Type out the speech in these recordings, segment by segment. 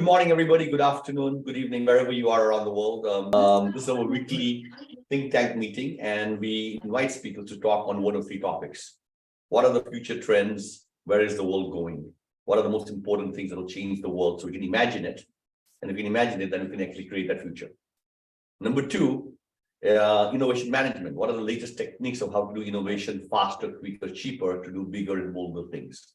morning, everybody. Good afternoon, good evening, wherever you are around the world. This is our weekly think tank meeting, and we invite speakers to talk on one of three topics. What are the future trends? Where is the world going? What are the most important things that will change the world so we can imagine it? And if we can imagine it, then we can actually create that future. Number two, innovation management. What are the latest techniques of how to do innovation faster, quicker, cheaper to do bigger and bolder things?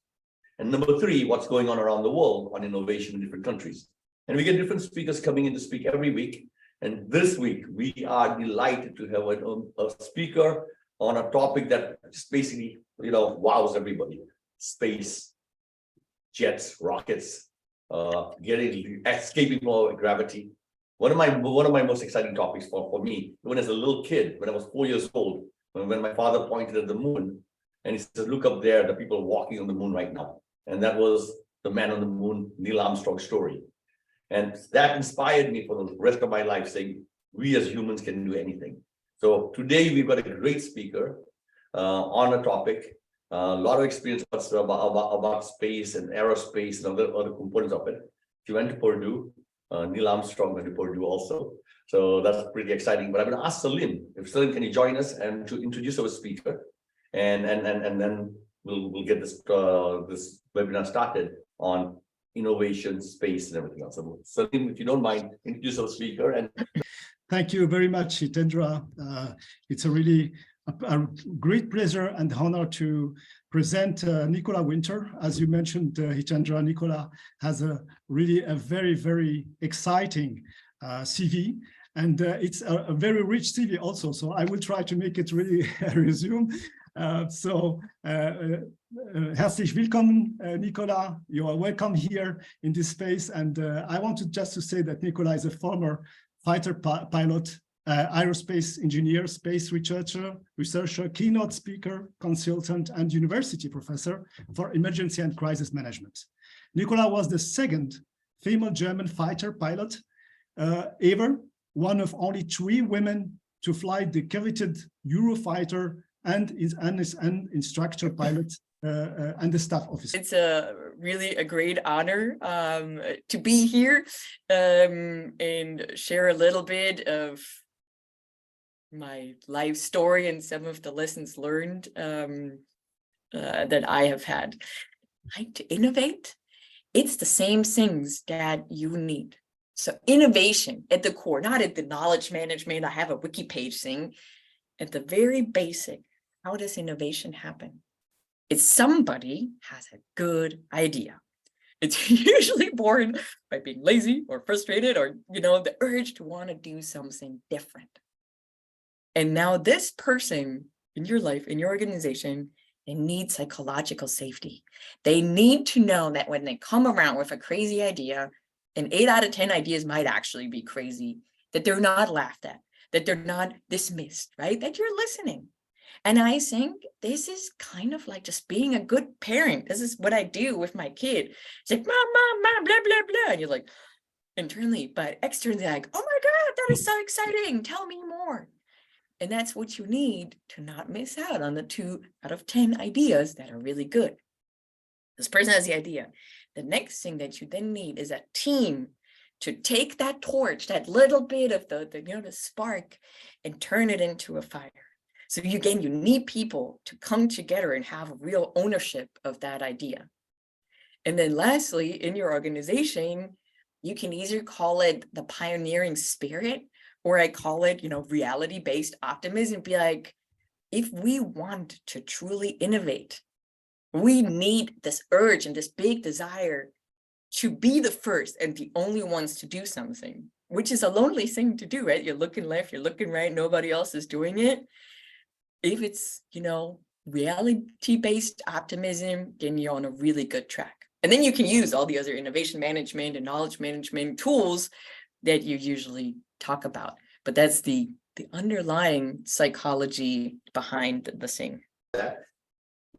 And number three, what's going on around the world on innovation in different countries. And we get different speakers coming in to speak every week. And this week, we are delighted to have a speaker on a topic that just basically, wows everybody. Space, jets, rockets, escaping gravity. One of my most exciting topics for me, when as a little kid, when I was 4 years old, when my father pointed at the moon, and he said, "Look up there, the people walking on the moon right now." And that was the man on the moon, Neil Armstrong's story. And that inspired me for the rest of my life, saying, we as humans can do anything. So today we've got a great speaker on a topic, a lot of experience about space and aerospace and other components of it. He went to Purdue, Neil Armstrong went to Purdue also. So that's pretty exciting. But I'm going to ask Salim, can you join us and to introduce our speaker? And then we'll get this webinar started on innovation, space, and everything else. So Salim, if you don't mind, introduce our speaker. And thank you very much, Hitendra. It's a really a great pleasure and honor to present Nicola Winter. As you mentioned, Hitendra, Nicola has a very, very exciting CV. And it's a very rich CV also. So I will try to make it really resume. Herzlich willkommen, Nicola. You are welcome here in this space. And I wanted just to say that Nicola is a former fighter pilot, aerospace engineer, space researcher, keynote speaker, consultant, and university professor for emergency and crisis management. Nicola was the second female German fighter pilot ever, one of only 3 women to fly the coveted Eurofighter and is an instructor pilot and the staff officer. It's really a great honor to be here and share a little bit of my life story and some of the lessons learned that I have had. Like to innovate, it's the same things that you need. So innovation at the core, not at the knowledge management, I have a wiki page thing. At the very basic, how does innovation happen? It's somebody has a good idea. It's usually born by being lazy or frustrated or, the urge to want to do something different. And now this person in your life, in your organization, they need psychological safety. They need to know that when they come around with a crazy idea, and 8 out of 10 ideas might actually be crazy, that they're not laughed at, that they're not dismissed, right? That you're listening. And I think this is kind of like just being a good parent. This is what I do with my kid. It's like, mom, blah, blah, blah. And you're like, internally, but externally, like, oh my God, that is so exciting. Tell me more. And that's what you need to not miss out on the 2 out of 10 ideas that are really good. This person has the idea. The next thing that you then need is a team to take that torch, that little bit of the spark, and turn it into a fire. So you need people to come together and have real ownership of that idea. And then lastly, in your organization, you can either call it the pioneering spirit, or I call it, reality-based optimism. Be like, if we want to truly innovate, we need this urge and this big desire to be the first and the only ones to do something, which is a lonely thing to do, right? You're looking left, you're looking right, nobody else is doing it. If it's, reality-based optimism, then you're on a really good track. And then you can use all the other innovation management and knowledge management tools that you usually talk about. But that's the underlying psychology behind the thing.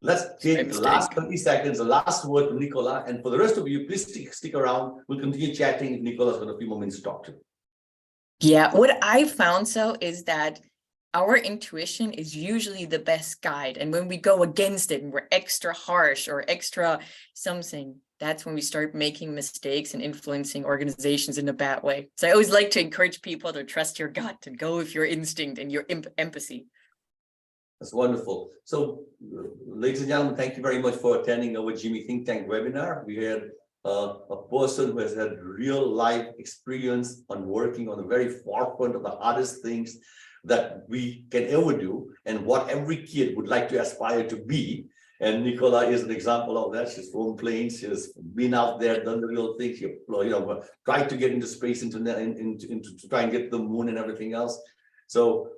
Let's take the last 30 seconds, the last word to Nicola. And for the rest of you, please stick around. We'll continue chatting. Nicola's got a few more minutes to talk to. Yeah, what I found is that our intuition is usually the best guide. And when we go against it and we're extra harsh or extra something, that's when we start making mistakes and influencing organizations in a bad way. So I always like to encourage people to trust your gut and go with your instinct and your empathy. That's wonderful. So, ladies and gentlemen, thank you very much for attending our GIMI Think Tank webinar. We had a person who has had real life experience on working on the very forefront of the hardest things that we can ever do, and what every kid would like to aspire to be. And Nicola is an example of that. She's flown planes, she's been out there, done the real things, she, tried to get into space, into to try and get to the moon and everything else. So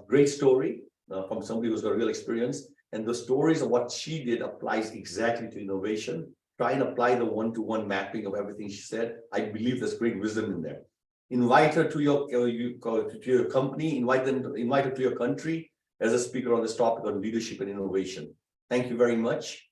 great story from somebody who's got real experience. And the stories of what she did applies exactly to innovation. Try and apply the one-to-one mapping of everything she said. I believe there's great wisdom in there. Invite her to your company, invite her to your country as a speaker on this topic on leadership and innovation. Thank you very much.